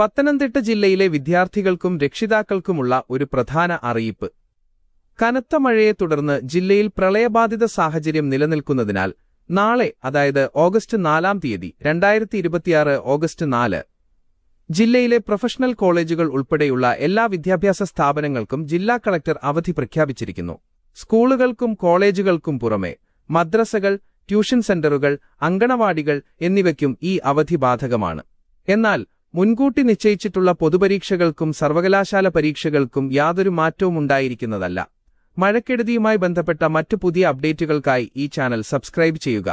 പത്തനംതിട്ട ജില്ലയിലെ വിദ്യാർത്ഥികൾക്കും രക്ഷിതാക്കൾക്കുമുള്ള ഒരു പ്രധാന അറിയിപ്പ്. കനത്ത മഴയെ തുടർന്ന് ജില്ലയിൽ പ്രളയബാധിത സാഹചര്യം നിലനിൽക്കുന്നതിനാൽ നാളെ, അതായത് ഓഗസ്റ്റ് 4-ാം തീയതി 2026 ഓഗസ്റ്റ് 4, ജില്ലയിലെ പ്രൊഫഷണൽ കോളേജുകൾ ഉൾപ്പെടെയുള്ള എല്ലാ വിദ്യാഭ്യാസ സ്ഥാപനങ്ങൾക്കും ജില്ലാ കളക്ടർ അവധി പ്രഖ്യാപിച്ചിരിക്കുന്നു. സ്കൂളുകൾക്കും കോളേജുകൾക്കും പുറമെ മദ്രസകൾ, ട്യൂഷൻ സെന്ററുകൾ, അങ്കണവാടികൾ എന്നിവയ്ക്കും ഈ അവധി ബാധകമാണ്. എന്നാൽ മുൻകൂട്ടി നിശ്ചയിച്ചിട്ടുള്ള പൊതുപരീക്ഷകൾക്കും സർവകലാശാല പരീക്ഷകൾക്കും യാതൊരു മാറ്റവും ഉണ്ടായിരിക്കുന്നതല്ല. മഴക്കെടുതിയുമായി ബന്ധപ്പെട്ട മറ്റു പുതിയ അപ്ഡേറ്റുകൾക്കായി ഈ ചാനൽ സബ്സ്ക്രൈബ് ചെയ്യുക.